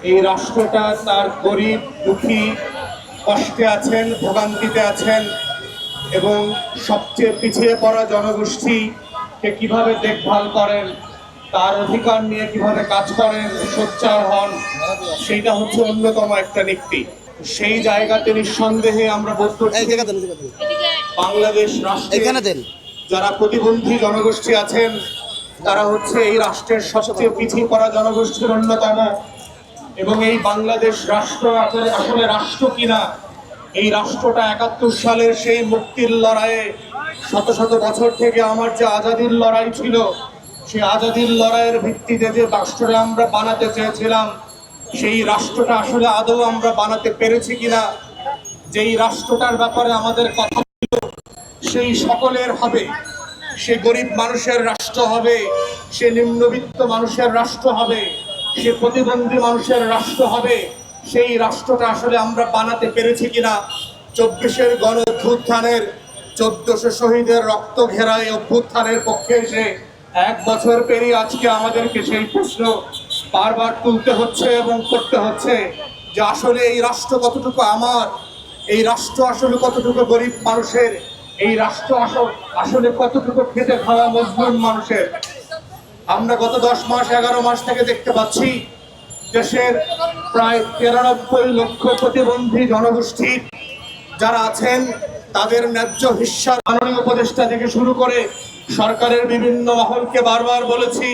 এই রাষ্ট্রটা তার গরিব দুঃখী কষ্টে আছেন, ভোগান্তিতে আছেন এবং সবচেয়ে পিছিয়ে পড়া জনগোষ্ঠীকে কিভাবে দেখভাল করেন, তার অধিকার নিয়ে কিভাবে কাজ করেন, সোচ্চার হন, সেইটা হচ্ছে অন্যতম একটা নীতি। সেই জায়গাতে নিঃসন্দেহে আমরা বলতে বাংলাদেশ রাষ্ট্রে যারা প্রতিবন্ধী জনগোষ্ঠী আছেন তারা হচ্ছে এই রাষ্ট্রের সবচেয়ে পিছিয়ে পড়া জনগোষ্ঠীর অন্যতম। এবং এই বাংলাদেশ রাষ্ট্র আসলে রাষ্ট্র কিনা, এই রাষ্ট্রটা ৭১ সালের সেই মুক্তির লড়াইয়ে শত শত বছর থেকে আমার যে আজাদির লড়াই ছিল, সেই আজাদির লড়াইয়ের ভিত্তিতে যে রাষ্ট্রটা আমরা বানাতে চেয়েছিলাম, সেই রাষ্ট্রটা আসলে আদৌ আমরা বানাতে পেরেছি কিনা, যেই রাষ্ট্রটার ব্যাপারে আমাদের কথা ছিল সেই সকলের হবে, সে গরিব মানুষের রাষ্ট্র হবে, সে নিম্নবিত্ত মানুষের রাষ্ট্র হবে, সে প্রতিবন্ধী মানুষের রাষ্ট্র হবে, সেই রাষ্ট্রটা আসলে আমরা বানাতে পেরেছি কিনা। ২৪-এর গণ অভ্যুত্থানের ১৪০০ শহীদের রক্ত ঘেরা এই অভ্যুত্থানের পক্ষে এসে ১ বছর পেরিয়ে আজকে আমাদেরকে সেই প্রশ্ন বারবার তুলতে হচ্ছে এবং করতে হচ্ছে যে আসলে এই রাষ্ট্র কতটুকু আমার, এই রাষ্ট্র আসলে কতটুকু গরিব মানুষের, এই রাষ্ট্র আসলে কতটুকু খেতে খাওয়া মজলুম মানুষের। আমরা গত ১০ মাস ১১ মাস থেকে দেখতে পাচ্ছি দেশের প্রায় ৯৩ লক্ষ প্রতিবন্ধী জনগোষ্ঠী যারা আছেন তাদের ন্যায্য হিস্যার মাননীয় উপদেষ্টা থেকে শুরু করে সরকারের বিভিন্ন মহলকে বারবার বলেছি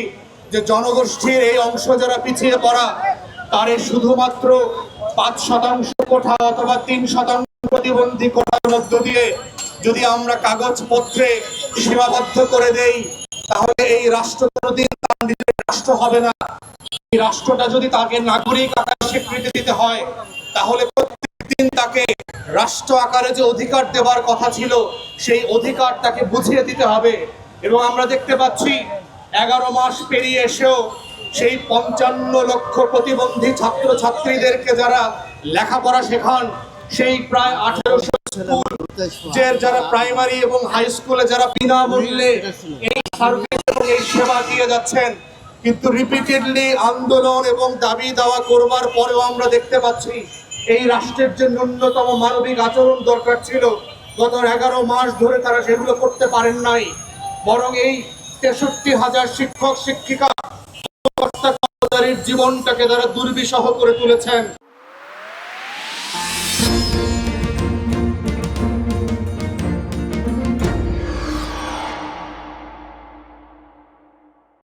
যে জনগোষ্ঠীর এই অংশ যারা পিছিয়ে পড়া তারে শুধুমাত্র ৫% কোঠা অথবা ৩% প্রতিবন্ধী কোটার মধ্য দিয়ে যদি আমরা কাগজপত্রে সীমাবদ্ধ করে দেই তাহলে এই রাষ্ট্র কোনোদিন তার নিজের রাষ্ট্র হবে না। এই রাষ্ট্রটা যদি তাকে নাগরিক আকারে স্বীকৃতি দিতে হয় তাহলে প্রত্যেকদিন তাকে রাষ্ট্র আকারে যে অধিকার দেওয়ার কথা ছিল সেই অধিকার তাকে বুঝিয়ে দিতে হবে। এবং আমরা দেখতে পাচ্ছি ১১ মাস পেরিয়ে এসেও সেই ৫৫ লক্ষ প্রতিবন্ধী ছাত্রছাত্রীদেরকে যারা লেখাপড়া শেখান, সেই প্রায় ১৮০০ স্কুল যারা প্রাইমারি এবং হাই স্কুলে যারা বিনামূল্যে এই সার্ভিস এবং এই সেবা দিয়ে যাচ্ছেন, কিন্তু রিপিটেডলি আন্দোলন এবং দাবি দাওয়া করবার পরেও আমরা দেখতে পাচ্ছি এই রাষ্ট্রের যে ন্যূনতম মানবিক আচরণ দরকার ছিল গত ১১ মাস ধরে তারা সেগুলো করতে পারেন নাই, বরং এই ৬৩,০০০ শিক্ষক শিক্ষিকা কর্মকর্তার জীবনটাকে তারা দুর্বিষহ করে তুলেছেন।